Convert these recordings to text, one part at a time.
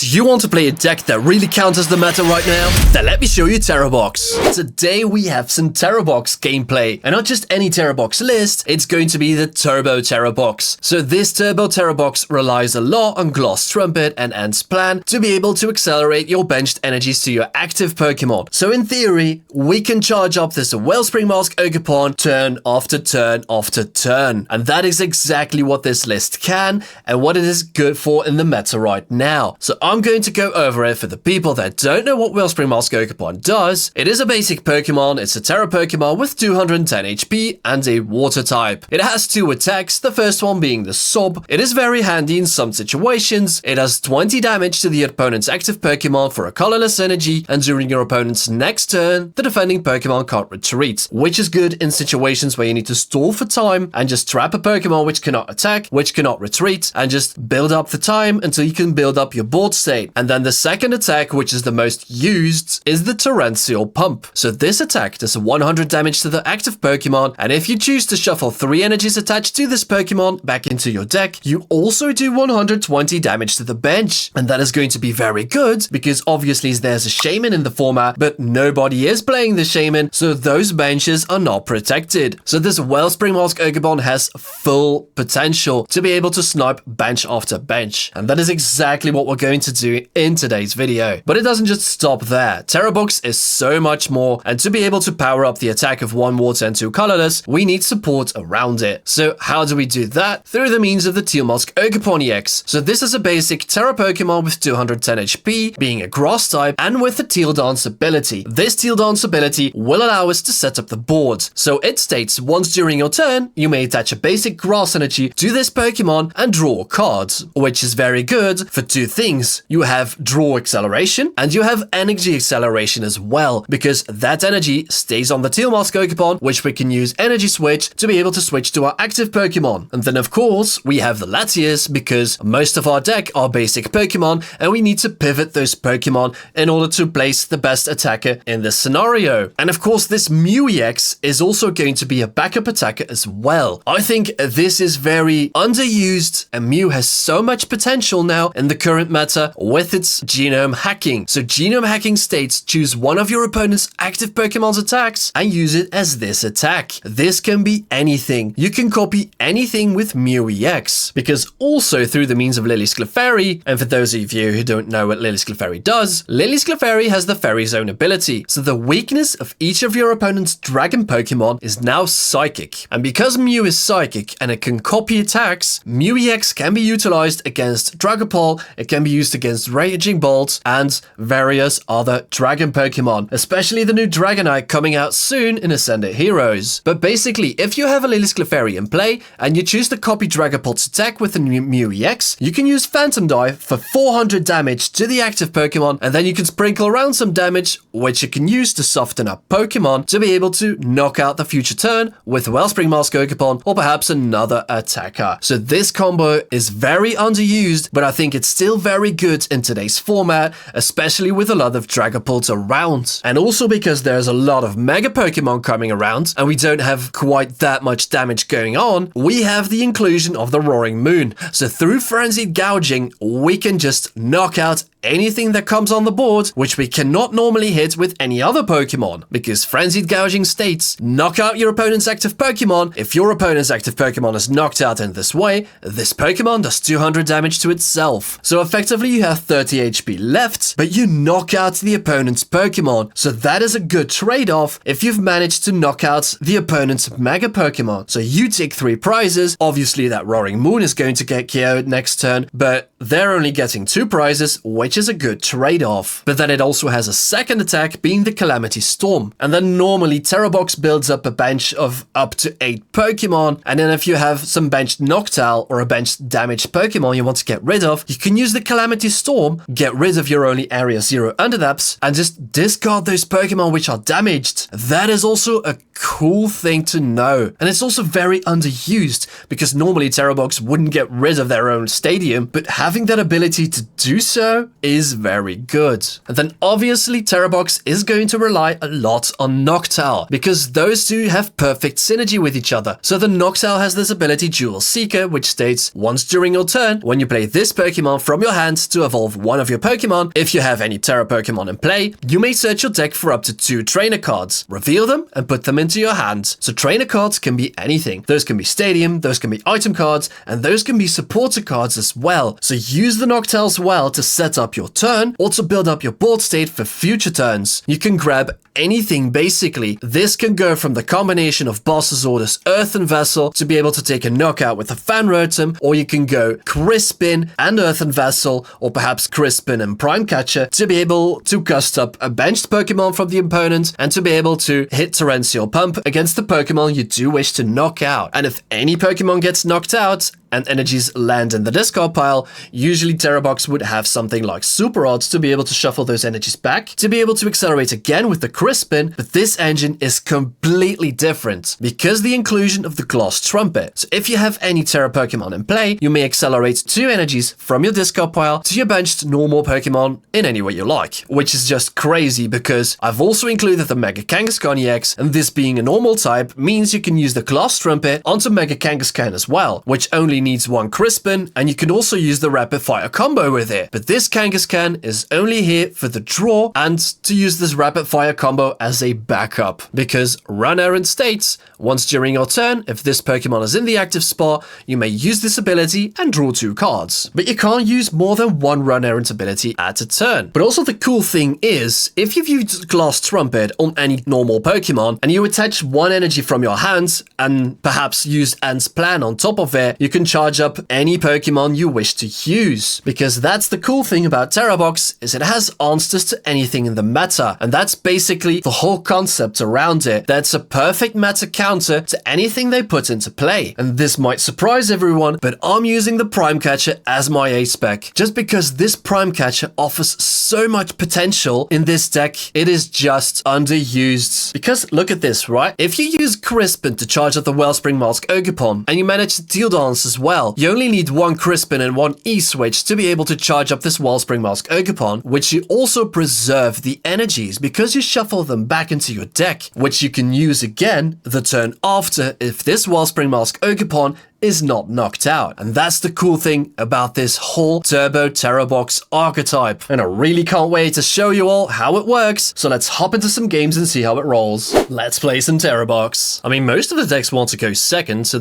Do you want to play a deck that really counters the meta right now? Then let me show you Tera Box. Today we have some Tera Box gameplay, and not just any Tera Box list, it's going to be the Turbo Tera Box. So this Turbo Tera Box relies a lot on Glass Trumpet and N's plan to be able to accelerate your benched energies to your active Pokemon. So in theory, we can charge up this Wellspring Mask Ogerpon turn after turn after turn. And that is exactly what this list can, and what it is good for in the meta right now. So I'm going to go over it for the people that don't know what Wellspring Mask Ogerpon does. It is a basic Pokemon, it's a Tera Pokemon with 210 HP and a Water type. It has 2 attacks, the first one being the Sob. It is very handy in some situations. It has 20 damage to the opponent's active Pokemon for a colorless energy, and during your opponent's next turn, the defending Pokemon can't retreat, which is good in situations where you need to stall for time and just trap a Pokemon which cannot attack, which cannot retreat, and just build up the time until you can build up your board state. And then the second attack, which is the most used, is the Torrential Pump. So this attack does 100 damage to the active Pokemon, and if you choose to shuffle 3 energies attached to this Pokemon back into your deck, you also do 120 damage to the bench. And that is going to be very good, because obviously there's a Shaman in the format, but nobody is playing the Shaman, so those benches are not protected. So this Wellspring Mask Ogerpon has full potential to be able to snipe bench after bench. And that is exactly what we're going to do in today's video. But it doesn't just stop there. Tera Box is so much more, and to be able to power up the attack of 1 water and 2 colorless, we need support around it. So how do we do that? Through the means of the Teal Mask Ogerpon EX. So this is a basic Tera Pokemon with 210 HP, being a grass type, and with the Teal Dance ability. This Teal Dance ability will allow us to set up the board. So it states once during your turn, you may attach a basic grass energy to this Pokemon and draw a card, which is very good for 2 things. You have draw acceleration and you have energy acceleration as well, because that energy stays on the Teal Mask Ogerpon, which we can use energy switch to be able to switch to our active Pokemon. And then of course we have the Latias, because most of our deck are basic Pokemon and we need to pivot those Pokemon in order to place the best attacker in this scenario. And of course this Mew EX is also going to be a backup attacker as well. I think this is very underused, and Mew has so much potential now in the current meta with its genome hacking. So genome hacking states choose one of your opponent's active Pokemon's attacks and use it as this attack. This can be anything. You can copy anything with Mew EX, because also through the means of Lily's Clefairy, and for those of you who don't know what Lily's Clefairy does, Lily's Clefairy has the Fairy Zone ability. So the weakness of each of your opponent's dragon Pokemon is now Psychic. And because Mew is Psychic and it can copy attacks, Mew EX can be utilized against Dragapult, it can be used against Raging Bolt, and various other dragon Pokemon, especially the new Dragonite coming out soon in Ascended Heroes. But basically, if you have a Lily's Clefairy in play and you choose to copy Dragapult's attack with the Mew EX, you can use Phantom Dive for 400 damage to the active Pokemon, and then you can sprinkle around some damage, which you can use to soften up Pokemon to be able to knock out the future turn with Wellspring Mask Ogerpon or perhaps another attacker. So this combo is very underused, but I think it's still very good in today's format, especially with a lot of Dragapults around. And also because there's a lot of Mega Pokemon coming around and we don't have quite that much damage going on, we have the inclusion of the Roaring Moon. So through Frenzied Gouging, we can just knock out anything that comes on the board, which we cannot normally hit with any other Pokemon, because Frenzied Gouging states, knock out your opponent's active Pokemon. If your opponent's active Pokemon is knocked out in this way, this Pokemon does 200 damage to itself. So effectively you have 30 HP left, but you knock out the opponent's Pokemon. So that is a good trade-off if you've managed to knock out the opponent's Mega Pokemon. So you take 3 prizes. Obviously that Roaring Moon is going to get KO'd next turn, but they're only getting 2 prizes, which is a good trade-off. But then it also has a second attack, being the Calamity Storm. And then normally Tera Box builds up a bench of up to 8 Pokemon, and then if you have some benched Noctowl or a benched damaged Pokemon you want to get rid of, you can use the Calamity Storm, get rid of your only Area 0 Underdaps, and just discard those Pokemon which are damaged. That is also a cool thing to know. And it's also very underused, because normally Tera Box wouldn't get rid of their own stadium, but having that ability to do so is very good. And then obviously Tera Box is going to rely a lot on Noctowl, because those two have perfect synergy with each other. So the Noctowl has this ability Dual Seeker, which states once during your turn, when you play this Pokemon from your hand to evolve one of your Pokemon, if you have any Tera Pokemon in play, you may search your deck for up to 2 trainer cards, reveal them, and put them into your hand. So trainer cards can be anything. Those can be Stadium, those can be item cards, and those can be supporter cards as well. So use the Noctowls well to set up your turn or to build up your board state for future turns. You can grab anything basically. This can go from the combination of Boss's Orders Earthen Vessel to be able to take a knockout with a Fan Rotom, or you can go Crispin and Earthen Vessel, or perhaps Crispin and Prime Catcher to be able to gust up a benched Pokemon from the opponent and to be able to hit Torrential Pump against the Pokemon you do wish to knock out. And if any Pokemon gets knocked out and energies land in the discard pile, usually Tera Box would have something like Super Odds to be able to shuffle those energies back, to be able to accelerate again with the Crispin, but this engine is completely different because the inclusion of the Glass Trumpet. So if you have any Tera Pokemon in play, you may accelerate 2 energies from your discard pile to your benched normal Pokemon in any way you like, which is just crazy because I've also included the Mega Kangaskhan EX, and this being a normal type means you can use the Glass Trumpet onto Mega Kangaskhan as well, which only needs 1 Crispin, and you can also use the Rapid Fire combo with it. But this Kangaskhan is only here for the draw and to use this Rapid Fire combo as a backup, because Run Errand states, once during your turn, if this Pokemon is in the active spot, you may use this ability and draw 2 cards. But you can't use more than 1 Run Errand ability at a turn. But also the cool thing is, if you've used Glass Trumpet on any normal Pokemon and you attach 1 energy from your hands and perhaps use Ant's Plan on top of it, you can charge up any Pokemon you wish to use. Because that's the cool thing about Tera Box, is it has answers to anything in the meta, and that's basically the whole concept around it. That's a perfect meta counter to anything they put into play. And this might surprise everyone, but I'm using the Prime Catcher as my A-spec, just because this Prime Catcher offers so much potential in this deck. It is just underused. Because look at this, right? If you use Crispin to charge up the Wellspring Mask Ogerpon, and you manage to deal dance as well, you only need 1 Crispin and 1 E-Switch to be able to charge up this Wellspring Mask Ogerpon, which you also preserve the energies because you shuffle them back into your deck, which you can use again the turn after if this Wellspring Mask Ogerpon is not knocked out. And that's the cool thing about this whole Turbo Tera Box archetype. And I really can't wait to show you all how it works. So let's hop into some games and see how it rolls. Let's play some Tera Box. I mean, most of the decks want to go second, so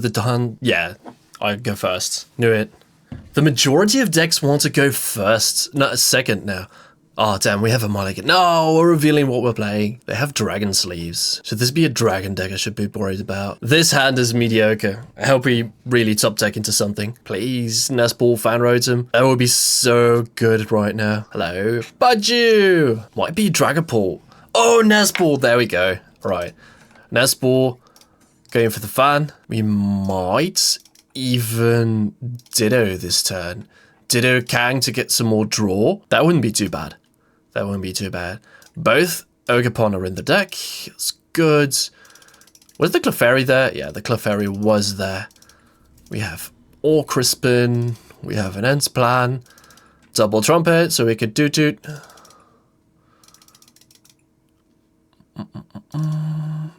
yeah, I go first. Knew it. The majority of decks want to go first, not second now. Oh, damn, we have a mulligan. No, we're revealing what we're playing. They have dragon sleeves. Should this be a dragon deck I should be worried about? This hand is mediocre. I hope we really top deck into something. Please, Nestball, Fan Rotom. That would be so good right now. Hello. Budju! Might be Dragapult. Oh, Nestball. There we go. Right. Nestball. Going for the Fan. We might even Ditto this turn. Ditto Kang to get some more draw. That wouldn't be too bad. That wouldn't be too bad. Both Ogerpon are in the deck. It's good. Was the Clefairy there? Yeah, the Clefairy was there. We have all Crispin. We have an Ents Plan. Double Trumpet, so we could Doot.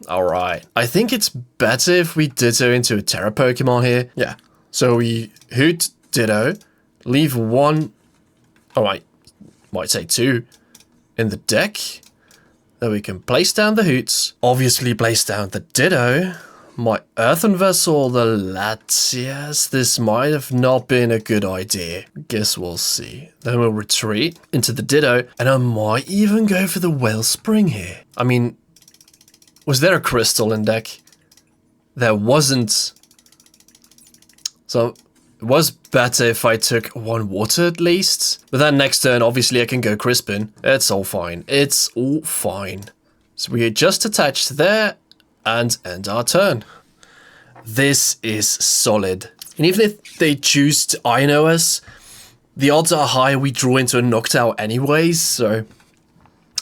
Alright. I think it's better if we Ditto into a Tera Pokemon here. Yeah. So we Hoot Ditto. Leave 1, alright, might say 2, in the deck. Then we can place down the Hoots. Obviously place down the Ditto. My Earthen Vessel, the Latias. This might have not been a good idea. Guess we'll see. Then we'll retreat into the Ditto. And I might even go for the Wellspring here. I mean, was there a Crystal in deck? There wasn't. So it was better if I took 1 water at least. But then next turn, obviously I can go Crispin. It's all fine. It's all fine. So we are just attached there and end our turn. This is solid. And even if they choose to INO us, the odds are high we draw into a Noctowl anyways, so...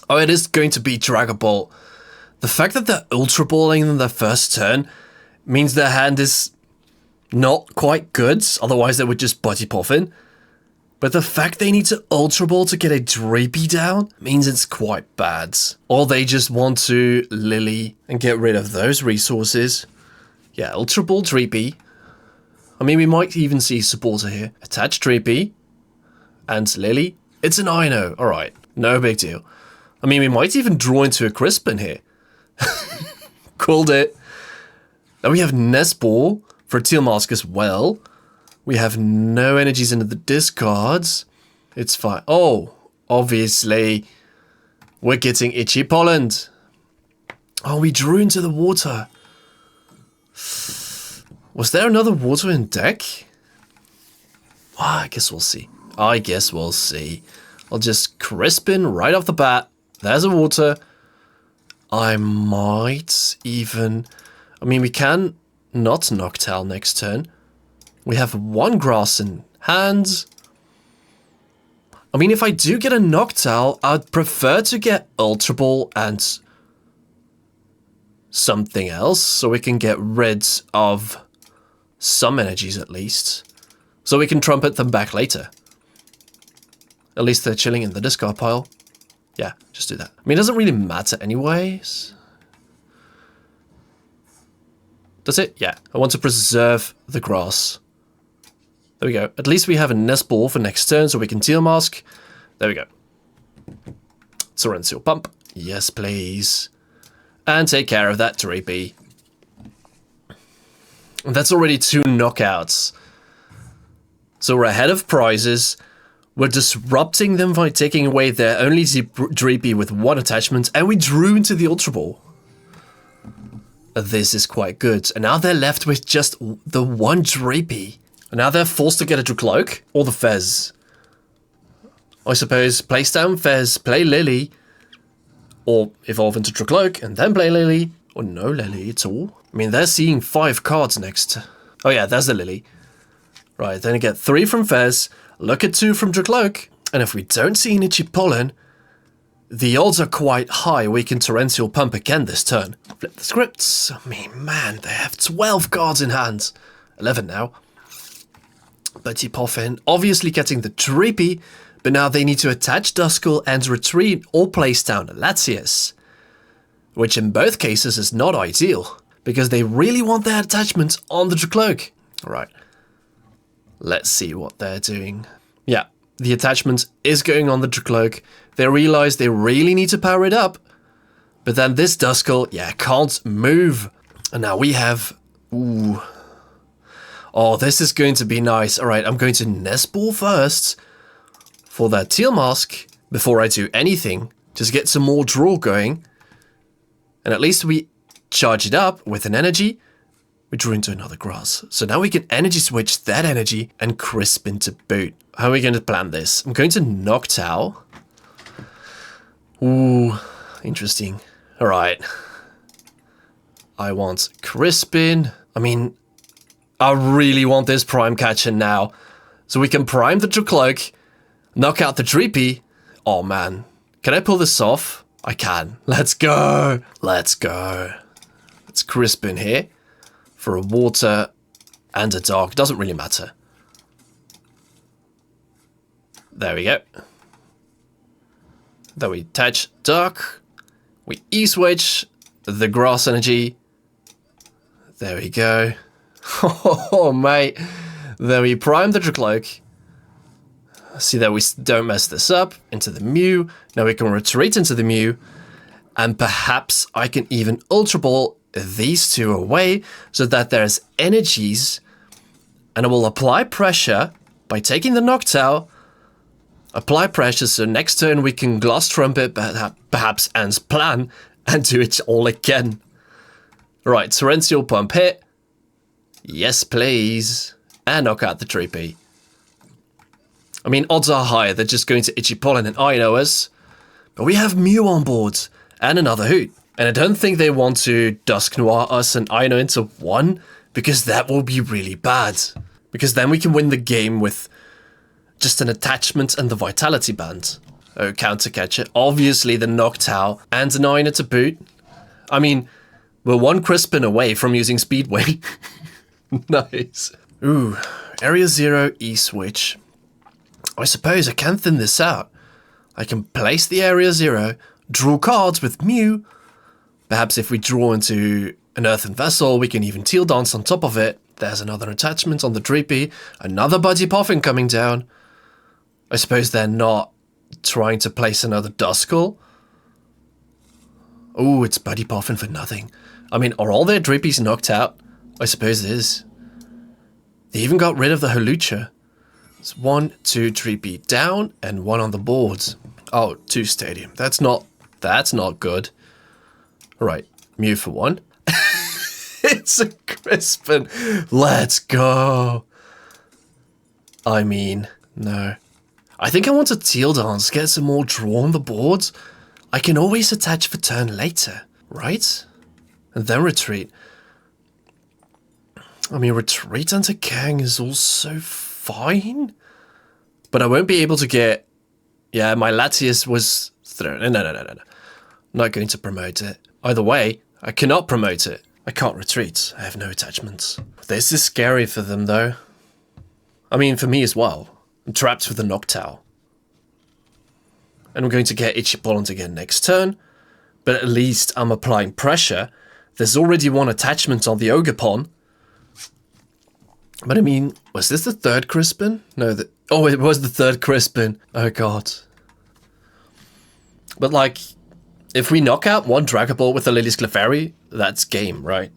Oh, it is going to be Dragapult. The fact that they're Ultra Balling in their first turn means their hand is not quite good, otherwise they would just Buddy Puffin. But the fact they need to Ultra Ball to get a Drapey down means it's quite bad. Or they just want to Lily and get rid of those resources. Yeah, Ultra Ball Drapey. I mean, we might even see Supporter here. Attach Drapey and Lily. It's an Ino. Alright, no big deal. I mean, we might even draw into a Crispin here. Called it. Now we have Nest Ball for a Teal Mask as well. We have no energies into the discards. It's fine. Oh, obviously, we're getting Itchy Pollen. Oh, we drew into the water. Was there another water in deck? I guess we'll see. I guess we'll see. I'll just Crispin right off the bat. There's a water. I might even... I mean, we can not Noctowl next turn. We have one grass in hand. I mean, if I do get a Noctowl, I'd prefer to get Ultra Ball and something else, so we can get rid of some energies at least. So we can trumpet them back later. At least they're chilling in the discard pile. Yeah, just do that. I mean, it doesn't really matter anyways. Does it? Yeah. I want to preserve the grass. There we go. At least we have a Nest Ball for next turn, so we can Teal Mask. There we go. Torrential Pump. Yes, please. And take care of that Drapey. That's already 2 knockouts. So we're ahead of prizes. We're disrupting them by taking away their only Drapey with 1 attachment, and we drew into the Ultra Ball. This is quite good. And now they're left with just the 1 Drapey. And now they're forced to get a Dracloak or the Fez. I suppose place down Fez, play Lily, or evolve into Dracloak and then play Lily, or no Lily at all. I mean, they're seeing 5 cards next. Oh yeah, there's the Lily. Right, then you get 3 from Fez, look at 2 from Dracloak, and if we don't see an Itchy Pollen, the odds are quite high we can Torrential Pump again this turn. Flip the scripts. I mean, man, they have 12 cards in hand. 11 now. But Poffin obviously getting the Drapey, but now they need to attach Duskull and retreat or place down Latias. Which in both cases is not ideal, because they really want their attachment on the Dracloak. Alright. Let's see what they're doing. Yeah, the attachment is going on the Dracloak. They realize they really need to power it up. But then this Duskull, yeah, can't move. And now we have... Ooh. Oh, this is going to be nice. Alright, I'm going to Nest Ball first for that Teal Mask before I do anything. Just get some more draw going. And at least we charge it up with an energy. We drew into another grass. So now we can energy switch that energy and Crispin to boot. How are we going to plan this? I'm going to Noctowl. Ooh, interesting. Alright. I want Crispin. I mean, I really want this Prime Catcher now. So we can prime the Dracloak, knock out the Drapey. Oh man. Can I pull this off? I can. Let's go. Let's go. It's Crispin here. For a water and a dark. Doesn't really matter. There we go. Then we attach dark. We E-switch the grass energy. There we go. Oh, mate. Then we prime the Dracloak. See that we don't mess this up. Into the Mew. Now we can retreat into the Mew. And perhaps I can even Ultra Ball these 2 away so that there's energies. And I will apply pressure by taking the Noctowl. Apply pressure so next turn we can Glass Trumpet, perhaps Ant's plan, and do it all again. Right, Torrential Pump hit. Yes, please. And knock out the Drapey. I mean, odds are higher they're just going to Itchy Pollen and Ino us. But we have Mew on board. And another Hoot. And I don't think they want to Dusk Noir us and Ino into one. Because that will be really bad. Because then we can win the game with just an attachment and the Vitality Band. Oh, Counter Catcher. Obviously the Noctowl and an Ino to boot. I mean, we're 1 Crispin away from using Speedway. Nice. Ooh, Area 0 E-switch. I suppose I can thin this out. I can place the Area 0, draw cards with Mew. Perhaps if we draw into an Earthen Vessel, we can even Teal Dance on top of it. There's another attachment on the Dreepy. Another Budgie Poffin coming down. I suppose they're not trying to place another Duskull. Oh, it's Budgie Poffin for nothing. I mean, are all their Dreepies knocked out? I suppose it is. They even got rid of the Holucha. It's 1, 2, Dreepy down and 1 on the board. Oh, 2 Stadium. That's not good. Right, Mew for 1. It's a Crispin. Let's go. I mean, no. I think I want to Teal Dance, get some more draw on the board. I can always attach for turn later, right? And then retreat. I mean, retreat onto Kang is also fine. But I won't be able to get... Yeah, my Latias was... No. Not going to promote it. Either way, I cannot promote it. I can't retreat. I have no attachments. This is scary for them, though. I mean, for me as well. I'm trapped with the Noctowl. And I'm going to get Itchy Pollen again next turn. But at least I'm applying pressure. There's already 1 attachment on the Ogerpon. But I mean, was this the 3rd Crispin? No, oh, it was the 3rd Crispin. Oh god. But like, if we knock out 1 Dragapult with a Lily's Clefairy, that's game, right?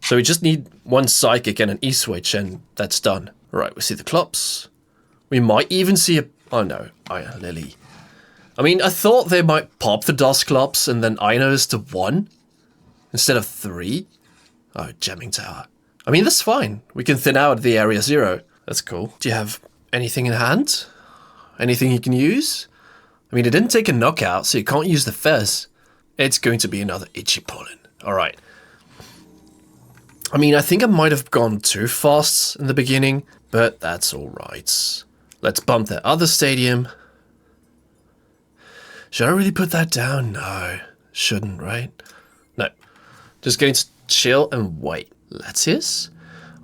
So we just need 1 Psychic and an E-Switch and that's done. Right, we see the Clops. We might even see a... Oh no, Lily. I mean, I thought they might pop the Dusclops and then Inos to 1 instead of 3. Oh, Jamming Tower. I mean, that's fine. We can thin out the Area 0. That's cool. Do you have anything in hand? Anything you can use? I mean, it didn't take a knockout, so you can't use the Fez. It's going to be another Itchy Pollen. Alright. I mean, I think I might have gone too fast in the beginning, but that's alright. Let's bump the other Stadium. Should I really put that down? No. Shouldn't, right? No. Just going to chill and wait. Latias?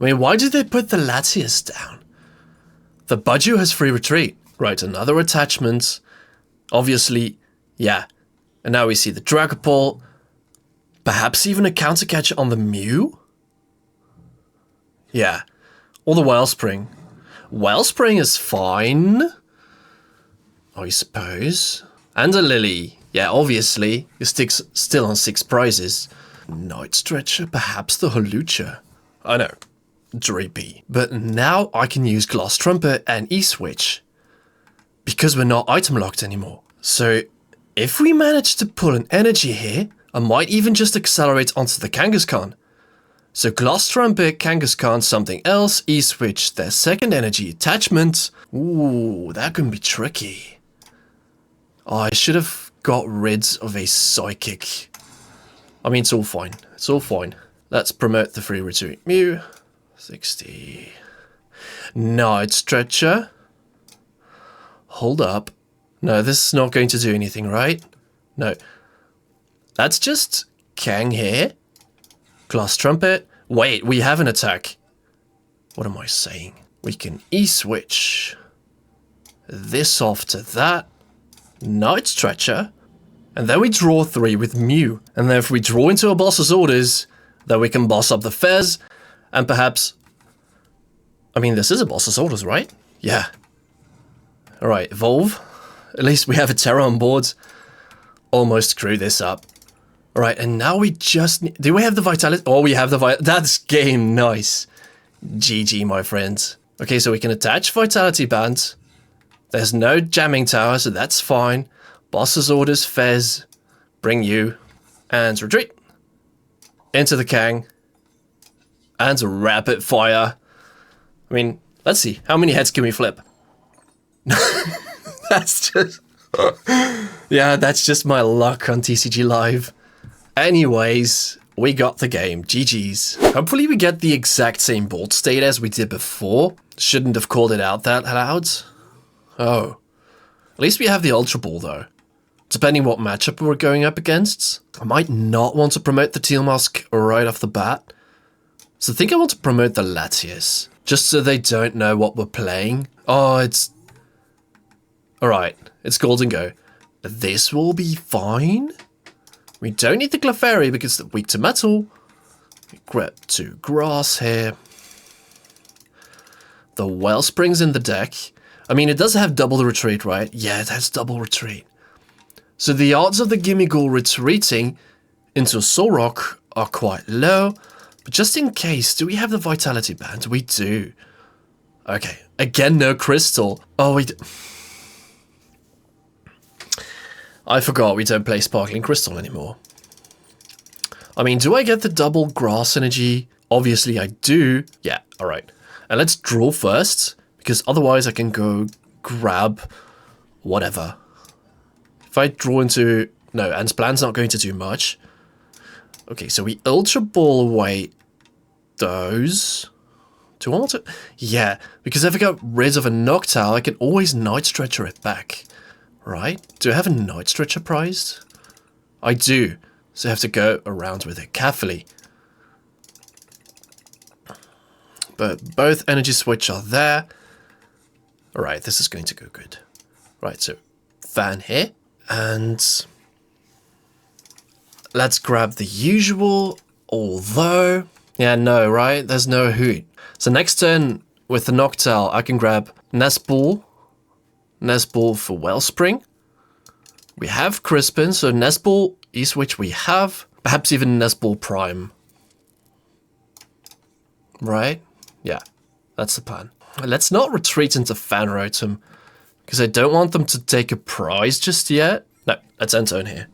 I mean, why did they put the Latias down? The Budgie has free retreat. Right, another attachment. Obviously, yeah. And now we see the Dragapult. Perhaps even a counter catch on the Mew? Yeah. Or the Wellspring. Wellspring is fine. I suppose. And a Lily. Yeah, obviously. Your stick's still on 6 prizes. Night Stretcher, perhaps the Holucha. I know. Dreepy. But now I can use Glass Trumpet and E-Switch. Because we're not item locked anymore. So, if we manage to pull an energy here, I might even just accelerate onto the Kangaskhan. So Glass Trumpet, Kangaskhan, something else, E-Switch, their second energy attachment. Ooh, that can be tricky. Oh, I should have got rid of a Psychic. I mean, it's all fine. It's all fine. Let's promote the free retreat. Mew. 60. Night Stretcher. Hold up. No, this is not going to do anything, right? No. That's just Kang here. Glass Trumpet. Wait, we have an attack. What am I saying? We can E-Switch this off to that. Night Stretcher. And then we draw 3 with Mew. And then if we draw into a boss's orders, then we can boss up the Fez. And perhaps... I mean, this is a boss's orders, right? Yeah. Alright, Evolve. At least we have a Tera on board. Almost screw this up. Alright, and now we just need... Do we have the Vitality? Oh, we have the Vitality. That's game. Nice. GG, my friends. Okay, so we can attach Vitality Band. There's no Jamming Tower, so that's fine. Boss's orders, Fez, bring you, and retreat. Into the Kang. And rapid fire. I mean, let's see. How many heads can we flip? That's just... yeah, that's just my luck on TCG Live. Anyways, we got the game. GG's. Hopefully we get the exact same board state as we did before. Shouldn't have called it out that loud. Oh. At least we have the Ultra Ball, though. Depending what matchup we're going up against. I might not want to promote the Teal Mask right off the bat. So I think I want to promote the Latias. Just so they don't know what we're playing. Oh, it's Alright, it's Goldengo. This will be fine. We don't need the Clefairy because it's weak to metal. We grab 2 grass here. The Wellspring's in the deck. I mean, it does have double retreat, right? Yeah, it has double retreat. So the odds of the Gimmighoul retreating into a Solrock are quite low. But just in case, do we have the Vitality Band? We do. Okay, again, no Crystal. Oh, I forgot we don't play Sparkling Crystal anymore. I mean, do I get the double Grass Energy? Obviously, I do. Yeah, alright. And let's draw first, because otherwise I can go grab whatever. If I draw into... No, Ant's Plan's not going to do much. Okay, so we Ultra Ball away those. Do I want to... Yeah, because if I get rid of a Noctowl, I can always Night Stretcher it back. Right? Do I have a Night Stretcher prized? I do. So I have to go around with it carefully. But both Energy Switch are there. Alright, this is going to go good. Right, so Fan here. And let's grab the usual. Although... Yeah, no, right? There's no Hoot. So next turn, with the Noctowl, I can grab Nest Ball for Wellspring. We have Crispin, so Nest Ball, E-Switch we have. Perhaps even Nest Ball Prime. Right? Yeah, that's the plan. Let's not retreat into Fan Rotom, because I don't want them to take a prize just yet. No, let's enter in here.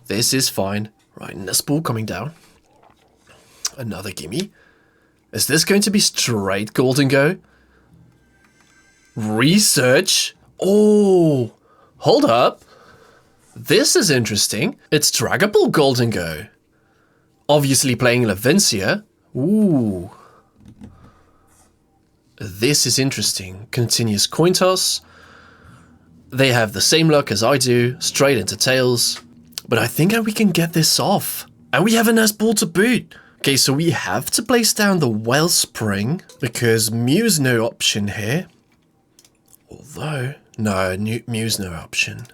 This is fine. Right, Nest Ball coming down. Another gimme. Is this going to be straight Goldengo? Research? Oh, hold up. This is interesting. It's Dragapult Goldengo. Obviously playing Lavincia. Ooh. This is interesting. Continuous coin toss. They have the same luck as I do. Straight into Tails. But I think we can get this off. And we have a Nest Ball to boot. Okay, so we have to place down the Wellspring, because Mew's no option here. Although, no, Mew's no option.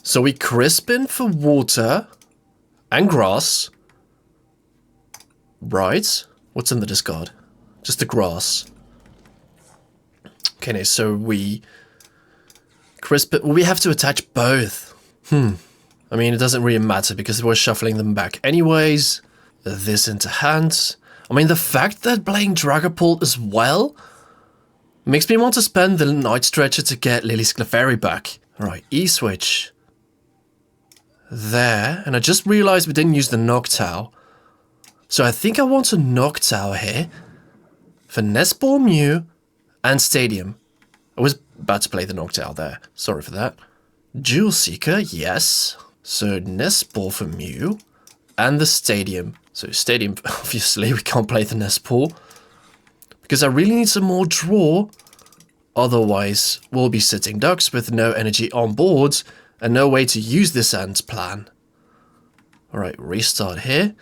So we Crispin for water and grass. Right. What's in the discard? Just the grass. Okay, so we Crispin. We have to attach both. I mean, it doesn't really matter because we're shuffling them back anyways. This into hand. I mean, the fact that playing Dragapult as well makes me want to spend the Night Stretcher to get Lily's Clefairy back. Alright, E-Switch. There. And I just realized we didn't use the Noctowl. So I think I want a Noctowl here. For Nest Ball, Mew, and Stadium. I was about to play the Noctowl there. Sorry for that. Jewel Seeker, yes. So Nest Ball for Mew. And the Stadium. So Stadium, obviously, we can't play the Nest Ball. Because I really need some more draw. Otherwise, we'll be sitting ducks with no energy on board. And no way to use this Ant plan. Alright, restart here.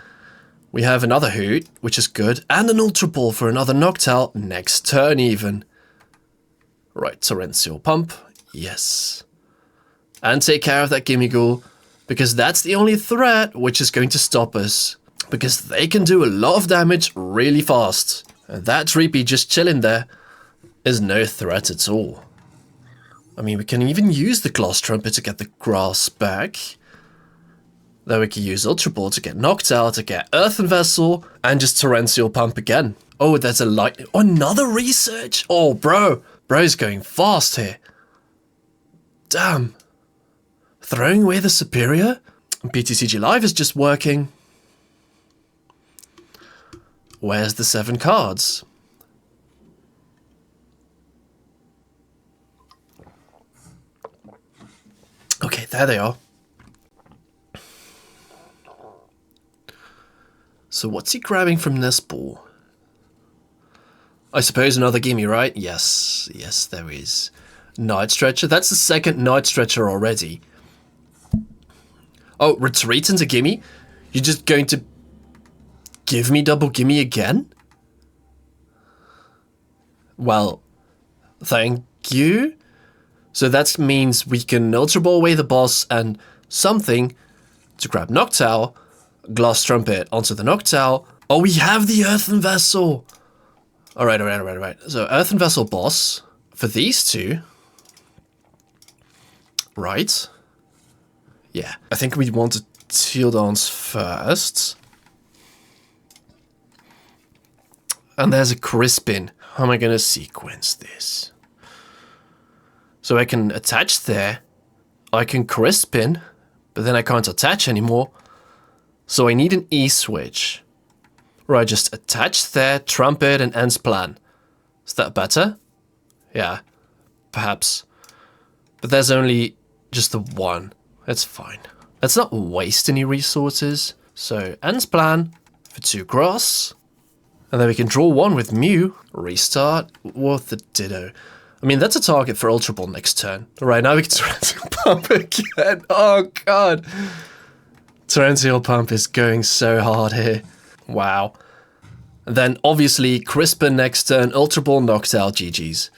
We have another Hoot, which is good. And an Ultra Ball for another Noctowl next turn even. Right, Torrential Pump. Yes. And take care of that Gimmighoul. Because that's the only threat which is going to stop us. Because they can do a lot of damage really fast. And that Treepy just chilling there is no threat at all. I mean, we can even use the Glass Trumpet to get the grass back. Then we can use Ultra Ball to get Noctowl, to get Earthen Vessel, and just Torrential Pump again. Oh, there's a light... Oh, another research! Oh, bro. Bro's going fast here. Damn. Throwing away the Superior? PTCG Live is just working. Where's the 7 cards? Okay, there they are. So what's he grabbing from Nest Ball? I suppose another gimme, right? Yes, yes, there is. Night Stretcher. That's the second Night Stretcher already. Oh, retreat into gimme? You're just going to give me double gimme again? Well, thank you. So that means we can Ultra Ball away the boss and something to grab Noctowl, Glass Trumpet onto the Noctowl. Oh, we have the Earthen Vessel. Alright. So Earthen Vessel boss for these two. Right. Yeah, I think we want to Teal Dance first. And there's a Crispin. How am I going to sequence this? So I can attach there. I can Crispin, but then I can't attach anymore. So I need an E-switch. Right, just attach there, Trumpet and N's plan. Is that better? Yeah, perhaps. But there's only just the one. That's fine. Let's not waste any resources. So N's plan for 2 grass. And then we can draw 1 with Mew. Restart with the Ditto. I mean, that's a target for Ultra Ball next turn. Right, now we can Torrential Pump again. Oh, God. Torrential Pump is going so hard here. Wow. And then, obviously, Crispin next turn, Ultra Ball, Noctowl, GG's.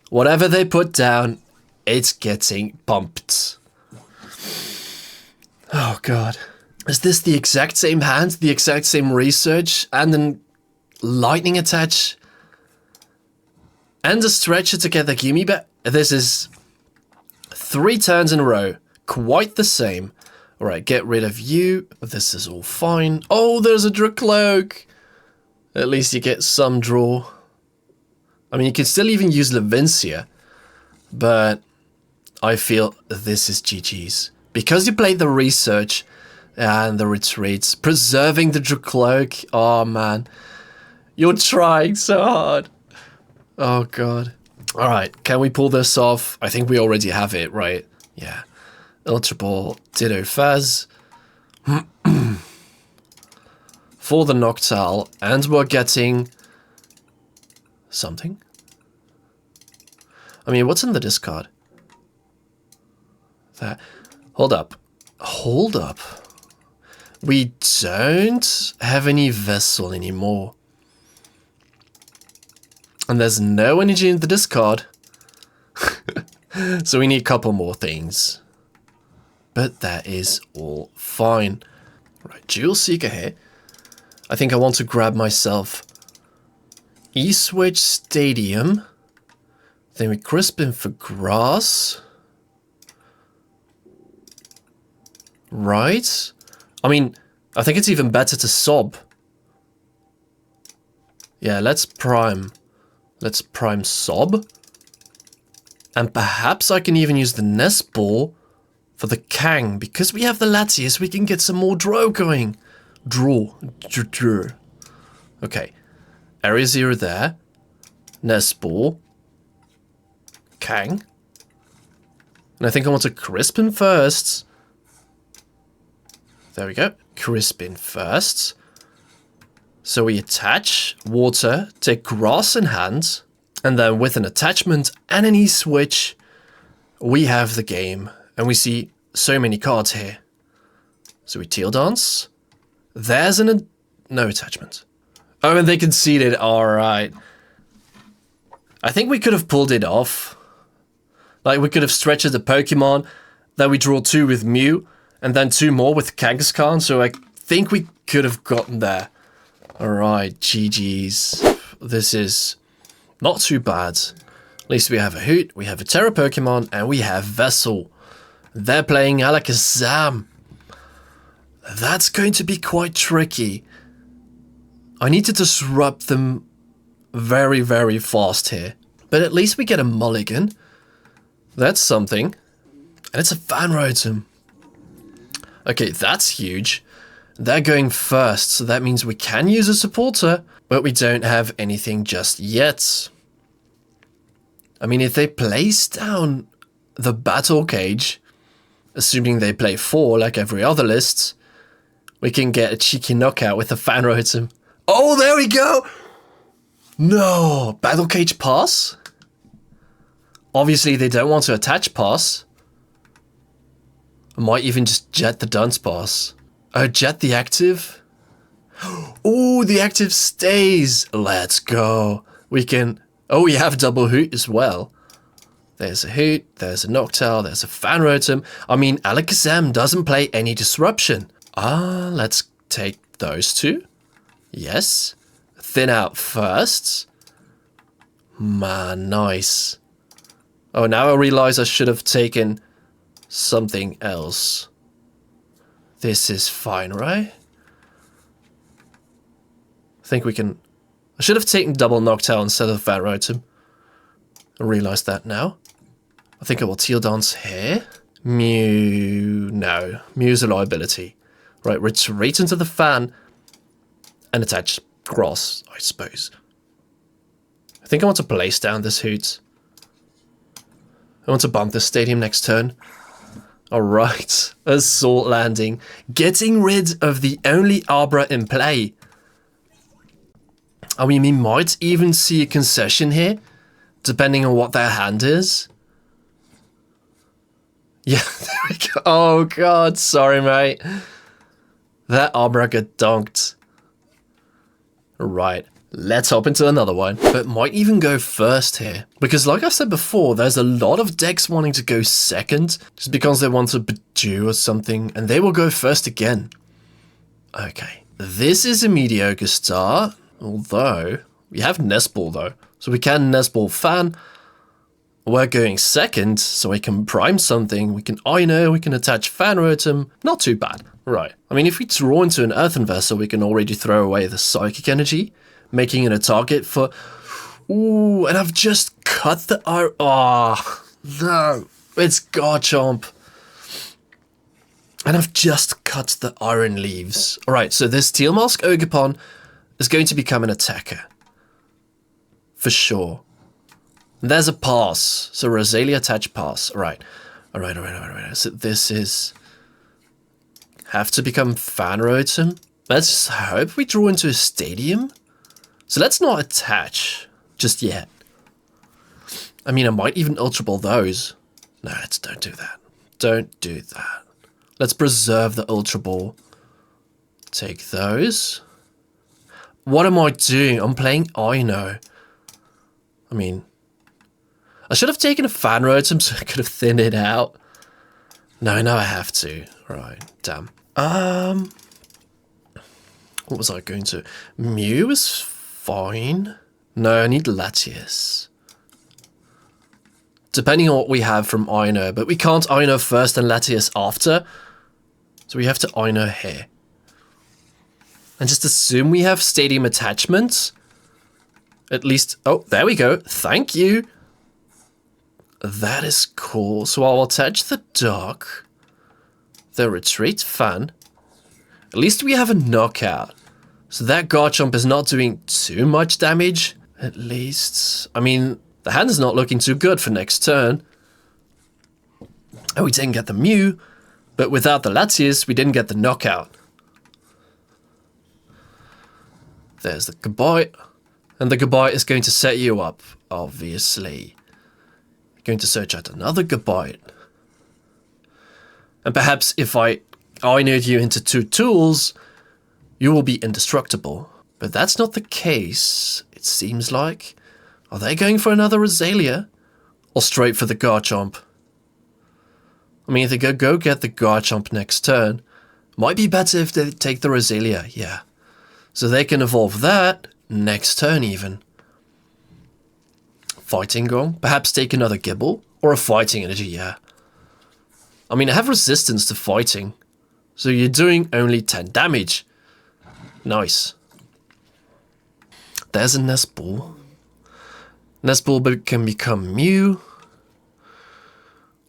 Whatever they put down, it's getting pumped. Oh, God. Is this the exact same hand, the exact same research, and then lightning attach? And a stretcher together, gimme back. This is 3 turns in a row. Quite the same. Alright, get rid of you. This is all fine. Oh, there's a Dracloak. At least you get some draw. I mean, you can still even use Levincia. But I feel this is GG's. Because you played the research and the retreats, preserving the Dracloak. Oh, man. You're trying so hard. Oh, God. Alright, can we pull this off? I think we already have it, right? Yeah. Ultra Ball, Ditto Faz. For the Noctowl, and we're getting something. I mean, what's in the discard? That. Hold up. Hold up. We don't have any Vessel anymore. And there's no energy in the discard. So we need a couple more things. But that is all fine. Right, Jewel Seeker here. I think I want to grab myself E-Switch Stadium. Then we Crispin for grass. Right. I mean, I think it's even better to sob. Yeah, let's prime. Let's prime sob. And perhaps I can even use the Nest Ball for the Kang. Because we have the Latias, we can get some more draw going. Draw. Okay. Area 0 there. Nest Ball. Kang. And I think I want to Crispin first. There we go. Crispin first. So we attach water, take grass in hand, and then with an attachment and an E-switch, we have the game. And we see so many cards here. So we Teal Dance. There's no attachment. Oh, and they conceded. Alright. I think we could have pulled it off. Like, we could have stretched the Pokemon. Then we draw 2 with Mew. And then 2 more with Kangaskhan. So I think we could have gotten there. Alright, GG's. This is not too bad. At least we have a Hoot, we have a Tera Pokemon, and we have Vessel. They're playing Alakazam. That's going to be quite tricky. I need to disrupt them very, very fast here. But at least we get a mulligan. That's something. And it's a Fan Rotom. Okay, that's huge. They're going first, so that means we can use a supporter, but we don't have anything just yet. I mean, if they place down the Battle Cage, assuming they play 4 like every other list, we can get a cheeky knockout with a Fan Rotom. Oh, there we go! No! Battle Cage pass? Obviously, they don't want to attach pass. I might even just jet the Dunce pass. Oh, jet the active? Oh, the active stays. Let's go. We can... Oh, we have double Hoot as well. There's a Hoot, there's a Noctowl, there's a Fan Rotom. I mean, Alakazam doesn't play any disruption. Let's take those two. Yes. Thin out first. Man, nice. Oh, now I realize I should have taken something else. This is fine, right? I think we can... I should have taken double Noctowl instead of Fan Rotom. I realize that now. I think I will Teal Dance here. Mew... No. Mew's a liability. Right, retreat into the Fan and attach Grass, I suppose. I think I want to place down this Hoot. I want to bump the stadium next turn. Alright, Assault Landing. Getting rid of the only Abra in play. I mean, we might even see a concession here, depending on what their hand is. Yeah, there we go. Oh god, sorry mate. That Abra got donked. Right, let's hop into another one. But might even go first here. Because like I've said before, there's a lot of decks wanting to go second, just because they want a Bidoof or something, and they will go first again. Okay, this is a mediocre start. Although, we have Nest Ball though, so we can Nest Ball Fan. We're going second, so we can prime something, we can Ino, we can attach Fan Rotom. Not too bad, right. I mean, if we draw into an Earthen Vessel, we can already throw away the Psychic Energy, making it a target for... Ooh, and I've just cut the iron... Oh, no, it's Garchomp. And I've just cut the Iron Leaves. Alright, so this Teal Mask Ogerpon is going to become an attacker. For sure. And there's a pass. So Rosalia attach pass. Alright. Alright. So this is... Have to become Fan Rotom. Let's hope we draw into a stadium. So let's not attach just yet. I mean, I might even Ultra Ball those. No, don't do that. Don't do that. Let's preserve the Ultra Ball. Take those. What am I doing? I'm playing Ino. I mean, I should have taken a Fan Rotom so I could have thinned it out. No, I have to. Right, damn. What was I going to... Mew is fine. No, I need Latias. Depending on what we have from Ino, but we can't Ino first and Latias after. So we have to Ino here. And just assume we have Stadium Attachment. At least... Oh, there we go. Thank you. That is cool. So I'll attach the Dark. The Retreat Fan. At least we have a Knockout. So that Garchomp is not doing too much damage. At least... I mean, the hand is not looking too good for next turn. Oh, we didn't get the Mew. But without the Latias, we didn't get the Knockout. There's the Gabite. And the Gabite is going to set you up, obviously. Going to search out another Gabite. And perhaps if I Ino'd you into 2 tools, you will be indestructible. But that's not the case, it seems like. Are they going for another Rosalia? Or straight for the Garchomp? I mean, if they go get the Garchomp next turn, might be better if they take the Rosalia, yeah. So they can evolve that next turn even. Fighting Gong, perhaps take another Gibble, or a Fighting Energy, yeah. I mean, I have resistance to fighting, so you're doing only 10 damage. Nice. There's a Nest Ball. Nest Ball can become Mew.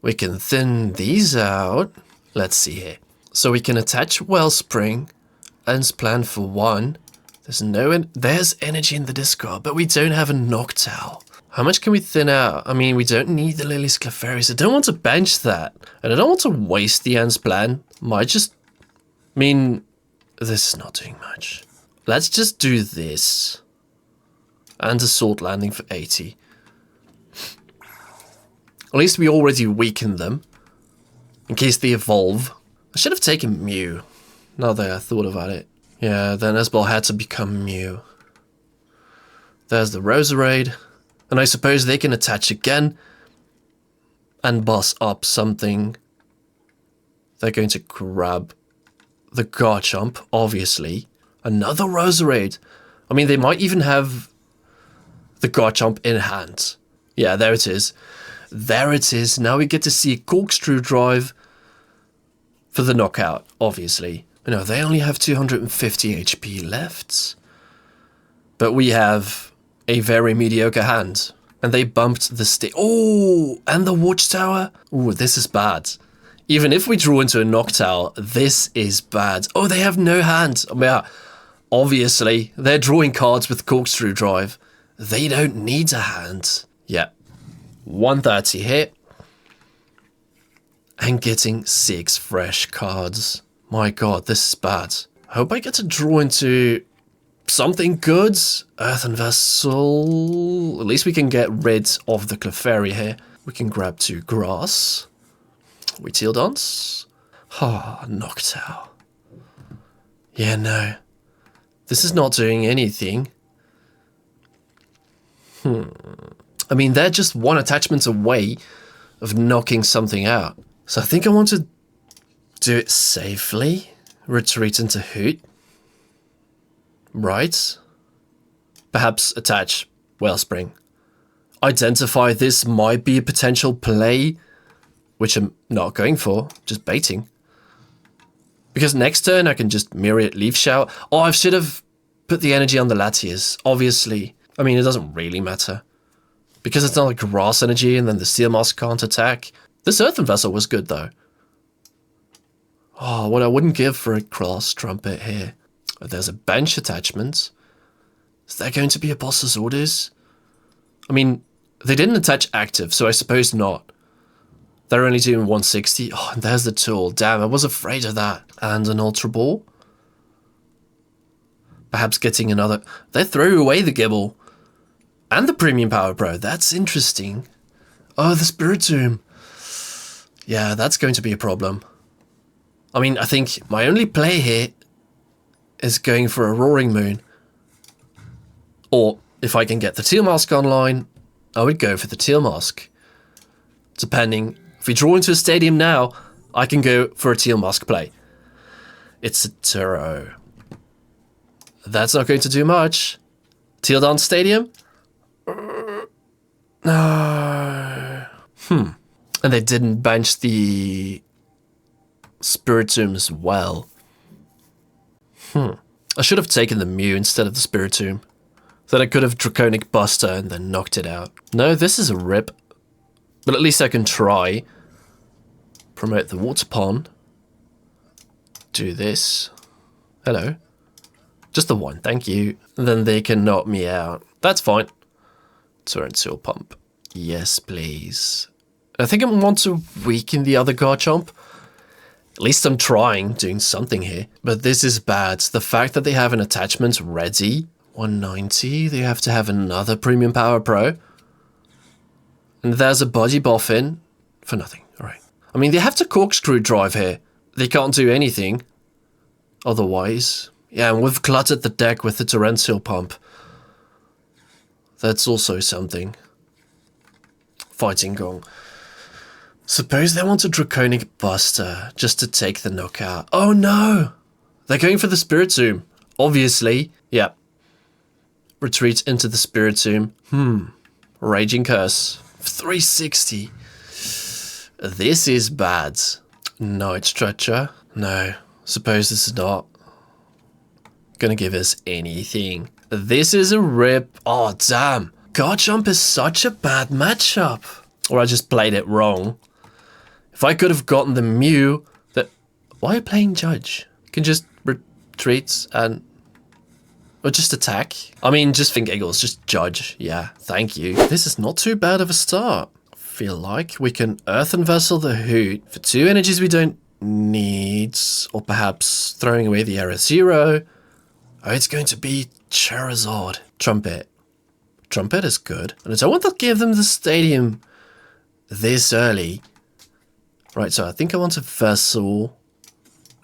We can thin these out. Let's see here. So we can attach Wellspring, and plan for 1. There's energy in the discard, but we don't have a Noctowl. How much can we thin out? I mean, we don't need the Lily's Clefairy, so I don't want to bench that. And I don't want to waste the End's plan. Might just... I mean, this is not doing much. Let's just do this. And Assault Landing for 80. At least we already weakened them. In case they evolve. I should have taken Mew. Now that I thought about it. Yeah, then Esbel had to become Mew. There's the Roserade. And I suppose they can attach again. and boss up something. They're going to grab the Garchomp, obviously. Another Roserade. I mean, they might even have the Garchomp in hand. Yeah, there it is. There it is. Now we get to see a Corkscrew Drive for the knockout, obviously. You know, they only have 250 HP left. But we have a very mediocre hand. And they bumped the oh, and the Watchtower. Oh, this is bad. Even if we draw into a Noctowl, this is bad. Oh, they have no hand. I mean, yeah, obviously, they're drawing cards with Corkscrew Drive. They don't need a hand. Yeah. 130 hit. And getting 6 fresh cards. My god, this is bad. I hope I get to draw into something good. Earthen Vessel. At least we can get rid of the Clefairy here. We can grab 2 grass. We Teal Dance. Ah, Noctowl. Yeah, no. This is not doing anything. I mean, they're just one attachment away of knocking something out. So I think I want to do it safely. Retreat into Hoot. Right. Perhaps attach Wellspring. Identify this might be a potential play, which I'm not going for, just baiting. Because next turn I can just Myriad Leaf Shout. Oh, I should have put the energy on the Latias, obviously. I mean, it doesn't really matter. Because it's not like grass energy and then the Steel Mask can't attack. This Earthen Vessel was good though. Oh, what I wouldn't give for a Glass Trumpet here. There's a bench attachment. Is there going to be a boss's orders? I mean, they didn't attach active, so I suppose not. They're only doing 160. Oh, and there's the tool. Damn, I was afraid of that. And an Ultra Ball. Perhaps getting another... They threw away the Gibble. And the Premium Power Pro. That's interesting. Oh, the Spiritomb. Yeah, that's going to be a problem. I mean, I think my only play here is going for a Roaring Moon. Or, if I can get the Teal Mask online, I would go for the Teal Mask. Depending... If we draw into a stadium now, I can go for a Teal Mask play. It's a Turo. That's not going to do much. Teal Dance Stadium? No. And they didn't bench the Spiritomb as well. I should have taken the Mew instead of the Spiritomb. Then I could have Draconic Buster and then knocked it out. No, this is a rip. But at least I can try. Promote the Water Pond. Do this. Hello. Just the one, thank you. And then they can knock me out. That's fine. Torrential Pump. Yes, please. I think I want to weaken the other Garchomp. At least I'm trying, doing something here. But this is bad. The fact that they have an attachment ready. 190. They have to have another Premium Power Pro. And there's a body buff in for nothing. All right. I mean, they have to Corkscrew Drive here. They can't do anything otherwise. Yeah, and we've cluttered the deck with the Torrential Pump. That's also something. Fighting Gong. Suppose they want a Draconic Buster just to take the knockout. Oh no! They're going for the Spiritomb. Obviously. Yeah. Retreat into the Spiritomb. Raging Curse. 360. This is bad. Night Stretcher. No. Suppose this is not gonna give us anything. This is a rip. Oh, damn. Garchomp is such a bad matchup. Or I just played it wrong. If I could have gotten the Mew... Why are you playing Judge? You can just retreat and... Or just attack. I mean, just think giggles. Just Judge. Yeah, thank you. This is not too bad of a start. I feel like we can Earthen Vessel the Hoot for 2 energies we don't need. Or perhaps throwing away the Era Zero. Oh, it's going to be Charizard. Trumpet. Trumpet is good. And I don't want to give them the stadium this early. Right, so I think I want a Vessel.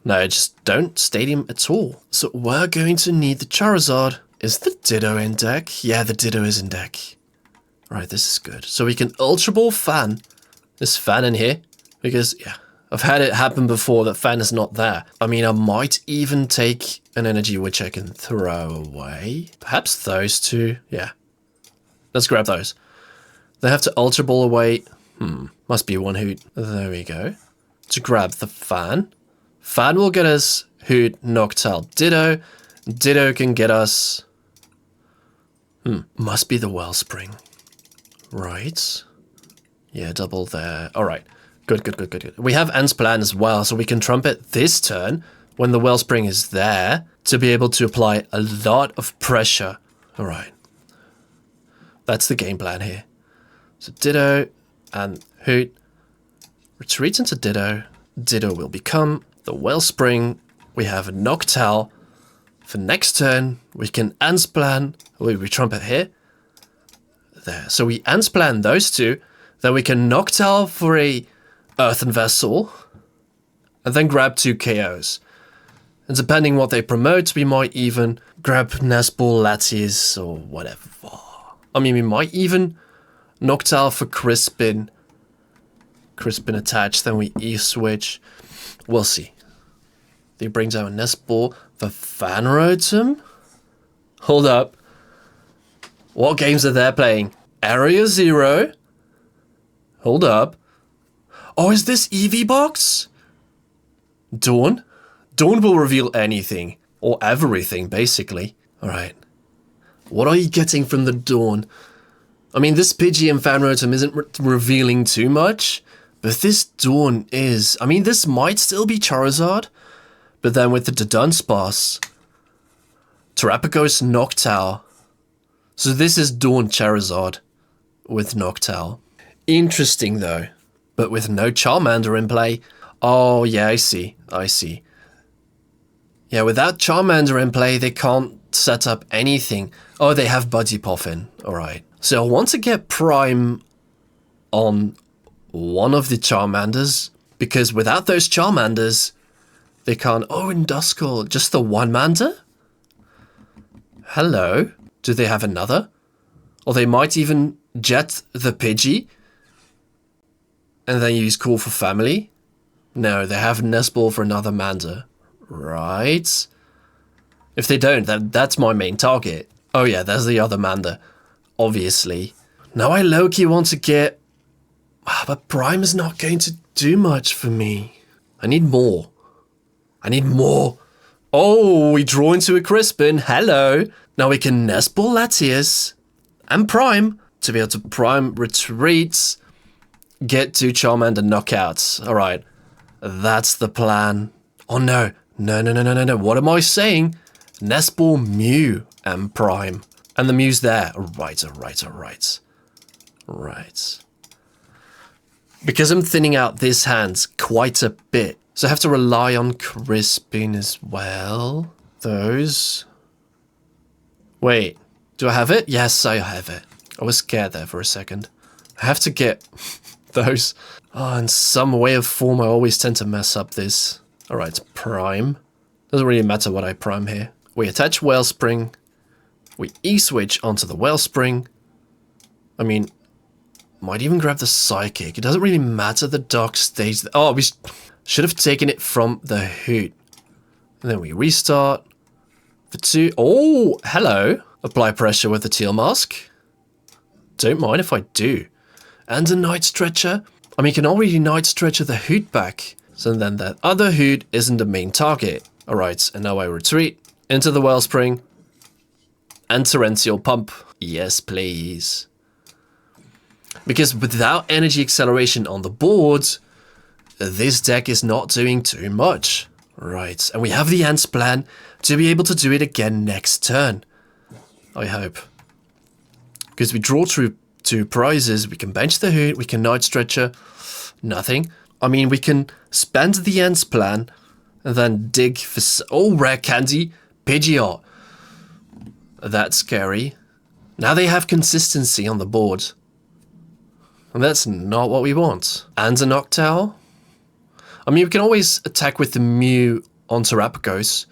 No, just don't stadium at all. So we're going to need the Charizard. Is the Ditto in deck? Yeah, the Ditto is in deck. Right, this is good. So we can Ultra Ball Fan Is Fan in here? Because, yeah, I've had it happen before that Fan is not there. I mean, I might even take an energy which I can throw away. Perhaps those two. Yeah. Let's grab those. They have to Ultra Ball away. Must be one Hoot. There we go. To grab the Fan. Fan will get us Hoot, Noctowl, Ditto. Ditto can get us... Must be the Wellspring. Right. Yeah, double there. Alright. Good. We have Ant's Plan as well, so we can Trumpet this turn when the Wellspring is there to be able to apply a lot of pressure. Alright. That's the game plan here. So Ditto and Hoot. Retreat into Ditto. Ditto will become the Wellspring. We have a Noctowl. For next turn, we can Ant's Plan. We Trumpet here. There. So we Ant's Plan those two. Then we can Noctowl for a Earthen Vessel. And then grab 2 KOs. And depending what they promote, we might even grab Mega Latias or whatever. I mean, we might even Noctowl for Crispin. Crispin attached, then we E-switch. We'll see. He brings out a Nestball for Fan Rotom. Hold up. What games are they playing? Area 0. Hold up. Oh, is this EV Box? Dawn? Dawn will reveal anything. Or everything, basically. Alright. What are you getting from the Dawn? I mean, this Pidgey and Fan Rotom isn't revealing too much. But this Dawn is... I mean, this might still be Charizard. But then with the Dunsparce, Terrapagos, Noctowl. So this is Dawn Charizard with Noctowl. Interesting though, but with no Charmander in play. Oh yeah, I see. Yeah, without Charmander in play, they can't set up anything. Oh, they have Buddy Poffin. Alright. So I want to get Prime on one of the Charmanders, because without those Charmanders, they can't... Oh, in Duskull, just the one Mander? Hello? Do they have another? Or they might even jet the Pidgey and then use Call for Family? No, they have Nestball for another Mander. Right. If they don't, that's my main target. Oh yeah, there's the other Mander. Obviously. Now I low-key want to get... But Prime is not going to do much for me. I need more. Oh, we draw into a Crispin. Hello. Now we can Nestball Latias and Prime to be able to Prime retreats, get 2 Charmander knockouts. Alright. That's the plan. Oh no. No. What am I saying? Nestball, Mew, and Prime. And the Mew's there. Right. Because I'm thinning out this hand quite a bit. So I have to rely on Crispin as well. Those. Wait, do I have it? Yes, I have it. I was scared there for a second. I have to get those. Oh, in some way or form, I always tend to mess up this. Alright, Prime. Doesn't really matter what I Prime here. We attach Wellspring. We E-switch onto the Wellspring. I mean, might even grab the Psychic. It doesn't really matter, the Dark stays there. Oh, we should have taken it from the Hoot. And then we restart. For 2. Oh, hello. Apply pressure with the Teal Mask. Don't mind if I do. And a Night Stretcher. I mean, you can already Night Stretcher the Hoot back. So then that other Hoot isn't the main target. Alright, and now I retreat into the Wellspring. And Torrential Pump. Yes, please. Because without energy acceleration on the board, this deck is not doing too much. Right, and we have the Ant's Plan to be able to do it again next turn. I hope. Because we draw through 2 prizes, we can bench the Hoot, we can Night Stretcher, nothing. I mean, we can spend the Ant's Plan and then dig for... Oh, Rare Candy, Pidgeot. That's scary. Now they have consistency on the board. And that's not what we want. And a Noctowl. I mean, we can always attack with the Mew on Terrapagos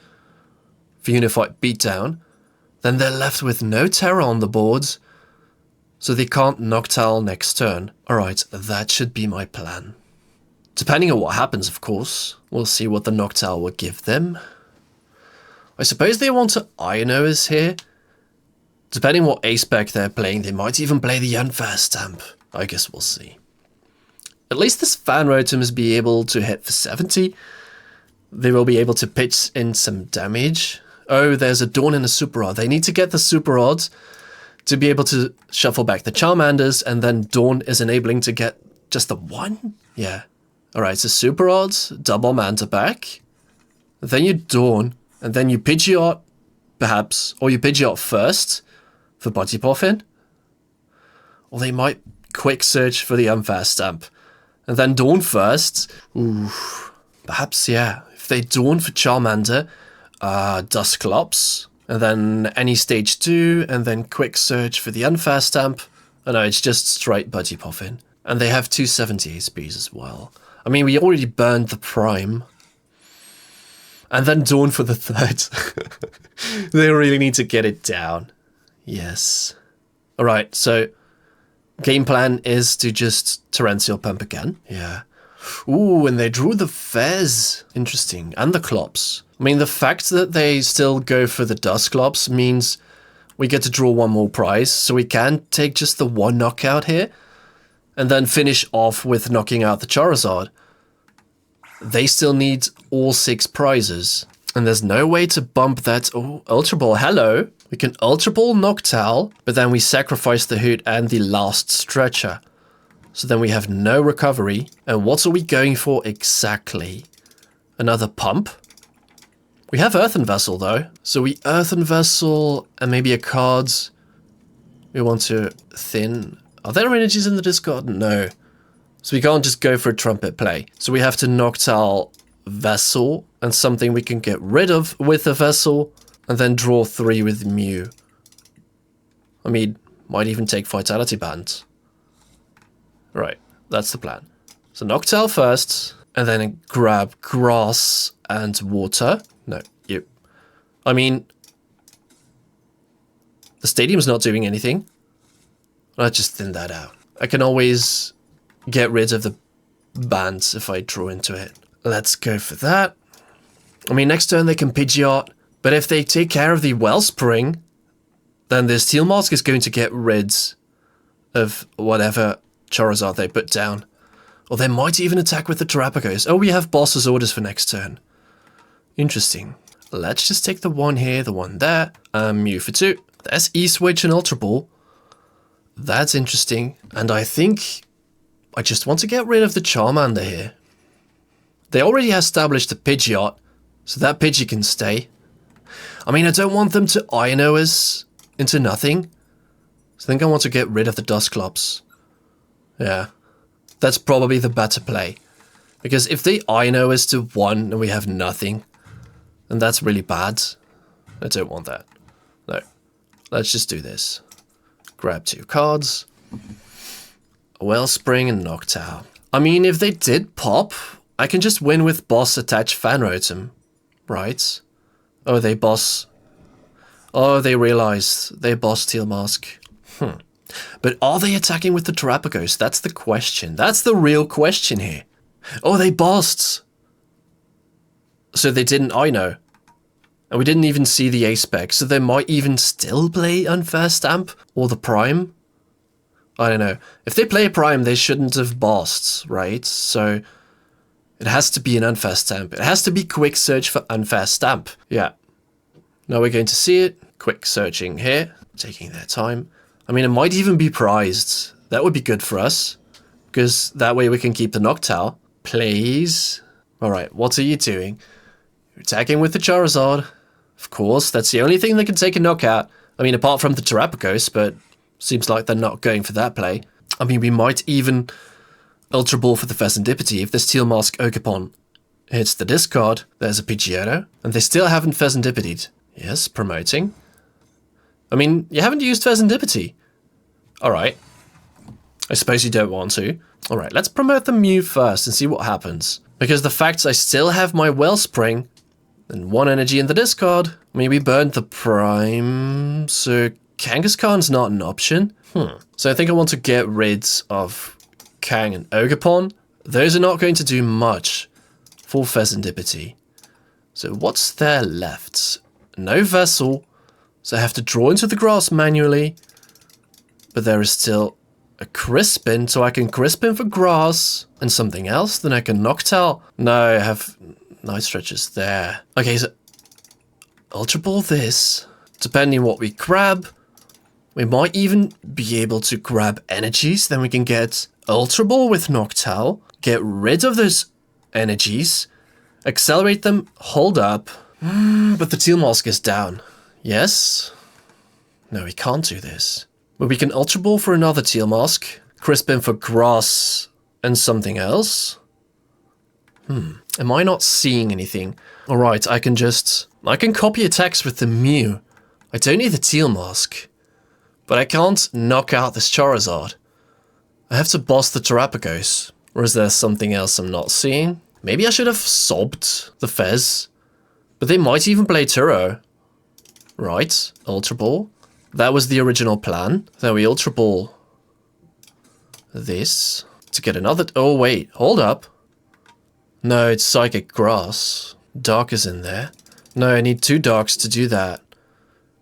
for Unified Beatdown. Then they're left with no Terra on the board. so they can't Noctowl next turn. Alright, that should be my plan. Depending on what happens, of course. We'll see what the Noctowl will give them. I suppose they want to Iono's here. Depending what ace-spec they're playing, they might even play the Unfair Stamp. I guess we'll see. At least this Fan Rotom is be able to hit for 70. They will be able to pitch in some damage. Oh, there's a Dawn and a Super Rod. They need to get the Super Rod to be able to shuffle back the Charmanders, and then Dawn is enabling to get just the one? Yeah. Alright, so Super Rod, double Manta back. Then you Dawn, and then you Pidgeot, perhaps. Or you Pidgeot first for Body Puffin. Or they might Quick Search for the Unfair Stamp. And then Dawn first. Ooh. Perhaps, yeah. If they Dawn for Charmander, Dusclops, and then any stage 2, and then Quick Search for the Unfair Stamp. Oh no, it's just straight Budgie Puffin. And they have 270 HPs as well. I mean, we already burned the Prime. And then Dawn for the third. They really need to get it down. Yes. Alright, so game plan is to just Torrential Pump again. Yeah. Ooh, and they drew the Fez. Interesting. And the Clops. I mean, the fact that they still go for the Dusclops means we get to draw one more prize, so we can take just the one knockout here, and then finish off with knocking out the Charizard. They still need all 6 prizes, and there's no way to bump that. Oh, Ultra Ball, hello! We can Ultra Ball Noctowl, but then we sacrifice the Hoot and the last Stretcher. So then we have no recovery, and what are we going for exactly? Another Pump? We have Earthen Vessel though, so we Earthen Vessel and maybe a card. We want to thin. Are there energies in the discard? No. So we can't just go for a Trumpet play. So we have to Noctowl Vessel and something we can get rid of with a Vessel and then draw 3 with Mew. I mean, might even take Vitality Band. Right, that's the plan. So Noctowl first and then grab Grass and Water. No, you. I mean, the stadium's not doing anything. I'll just thin that out. I can always get rid of the bands if I draw into it. Let's go for that. I mean, next turn they can Pidgeot, but if they take care of the Wellspring, then the Steel Mask is going to get rid of whatever Charizard they put down. Or they might even attack with the Terrapagos. Oh, we have Boss's Orders for next turn. Interesting. Let's just take the one here, the one there. Mew for 2. There's E-Switch and Ultra Ball. That's interesting. And I think I just want to get rid of the Charmander here. They already established a Pidgeot, so that Pidgey can stay. I mean, I don't want them to Ino us into nothing. So I think I want to get rid of the Dusclops. Yeah. That's probably the better play. Because if they Ino us to 1 and we have nothing, and that's really bad. I don't want that. No. Let's just do this. Grab 2 cards. A Wellspring and Noctowl. I mean, if they did pop, I can just win with Boss attach Fan Rotom. Right? Oh, they boss. Oh, they realized they boss Steel Mask. But are they attacking with the Terrapagos? That's the question. That's the real question here. Oh, they bossed. So they didn't Ino. And we didn't even see the A-Spec, so they might even still play Unfair Stamp or the Prime. I don't know. If they play a Prime, they shouldn't have bossed, right? So it has to be an Unfair Stamp. It has to be Quick Search for Unfair Stamp. Yeah. Now we're going to see it. Quick searching here, taking their time. I mean, it might even be prized. That would be good for us, because that way we can keep the Noctowl. Please. Alright, what are you doing? You're attacking with the Charizard. Of course, that's the only thing that can take a knockout. I mean, apart from the Terrapagos, but seems like they're not going for that play. I mean, we might even Ultra Ball for the Pheasantipity if the Steel Mask Ogerpon hits the discard. There's a Pidgeotto, and they still haven't Pheasantipitied. Yes, promoting. I mean, you haven't used Pheasantipity. Alright. I suppose you don't want to. Alright, let's promote the Mew first and see what happens. Because the fact I still have my Wellspring and 1 energy in the discard. I mean, we burned the Prime, so Kangaskhan's not an option. So I think I want to get rid of Kang and Ogerpon. Those are not going to do much for Pheasantipity. So what's there left? No Vessel. So I have to draw into the grass manually. But there is still a Crispin, so I can Crispin for grass. And something else, then I can Noctowl. No, I have Night Stretchers there. Okay, so Ultra Ball this. Depending what we grab, we might even be able to grab energies. Then we can get Ultra Ball with Noctowl. Get rid of those energies. Accelerate them. Hold up. But the Teal Mask is down. Yes? No, we can't do this. But we can Ultra Ball for another Teal Mask. Crispin for grass and something else. Am I not seeing anything? Alright, I can copy attacks with the Mew. I don't need the Teal Mask. But I can't knock out this Charizard. I have to boss the Terapagos. Or is there something else I'm not seeing? Maybe I should have sobbed the Fez. But they might even play Turo. Right, Ultra Ball. That was the original plan. Then we Ultra Ball this to get another... Oh, wait, hold up. No, it's Psychic Grass. Dark is in there. No, I need 2 Darks to do that.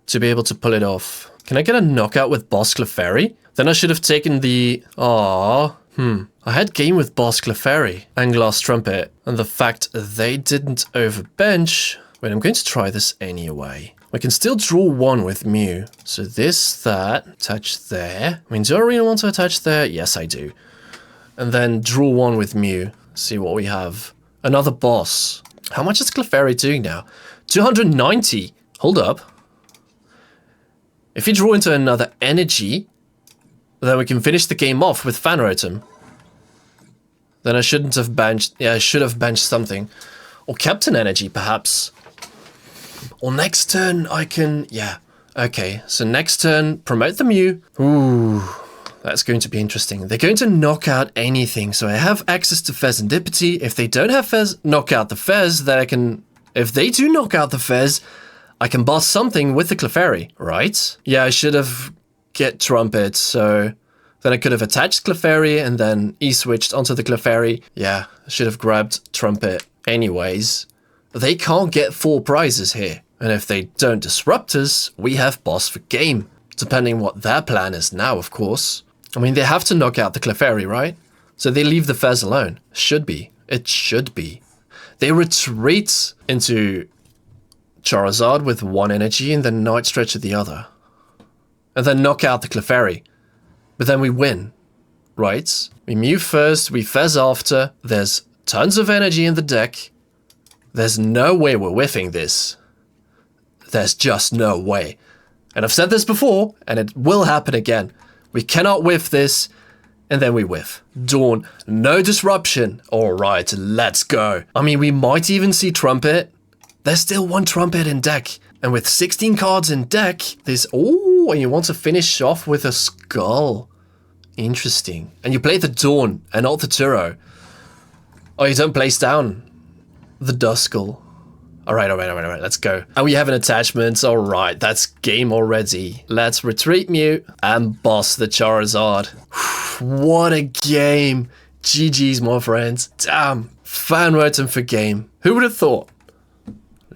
To be able to pull it off. Can I get a knockout with Boss Clefairy? Then I should have taken the... I had game with Boss Clefairy and Glass Trumpet. And the fact they didn't overbench... Wait, I'm going to try this anyway. I can still draw 1 with Mew. So this, that, attach there. I mean, do I really want to attach there? Yes, I do. And then draw 1 with Mew. See what we have. Another boss. How much is Clefairy doing now? 290. Hold up. If you draw into another energy, then we can finish the game off with Fan Rotom. Then I shouldn't have benched... Yeah, I should have benched something. Or kept an energy, perhaps. Or next turn, I can... Yeah. Okay, so next turn, promote the Mew. Ooh, that's going to be interesting. They're going to knock out anything, so I have access to Pheasantipity. If they don't have Fez, knock out the Fez, then I can... If they do knock out the Fez, I can boss something with the Clefairy, right? Yeah, I should have get Trumpet, so... Then I could have attached Clefairy and then E-switched onto the Clefairy. Yeah, I should have grabbed Trumpet anyways. They can't get 4 prizes here. And if they don't disrupt us, we have boss for game. Depending what their plan is now, of course. I mean, they have to knock out the Clefairy, right? So they leave the Fez alone. Should be. It should be. They retreat into Charizard with 1 energy and then Night Stretch with the other. And then knock out the Clefairy. But then we win, right? We Mew first, we Fez after. There's tons of energy in the deck. There's no way we're whiffing this. There's just no way. And I've said this before, and it will happen again. We cannot whiff this, and then we whiff. Dawn, no disruption. Alright, let's go. I mean, we might even see Trumpet. There's still 1 Trumpet in deck. And with 16 cards in deck, there's... Oh, and you want to finish off with a Skull. Interesting. And you play the Dawn, and not the Turo. Oh, you don't place down the Duskull. Alright, let's go. And we have an attachment. Alright, that's game already. Let's retreat Mew and boss the Charizard. What a game. GG's, my friends. Damn. Fan Rotom for game. Who would have thought?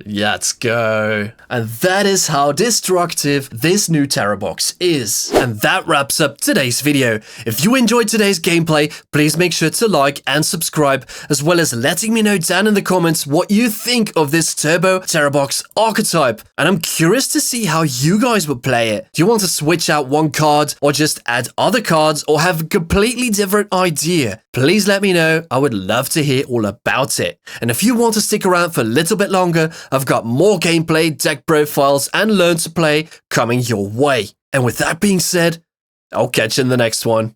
Let's go. And that is how destructive this new Tera Box is. And that wraps up today's video. If you enjoyed today's gameplay, please make sure to like and subscribe, as well as letting me know down in the comments what you think of this Turbo Tera Box archetype. And I'm curious to see how you guys would play it. Do you want to switch out 1 card, or just add other cards, or have a completely different idea? Please let me know. I would love to hear all about it. And if you want to stick around for a little bit longer, I've got more gameplay, deck profiles, and learn to play coming your way. And with that being said, I'll catch you in the next one.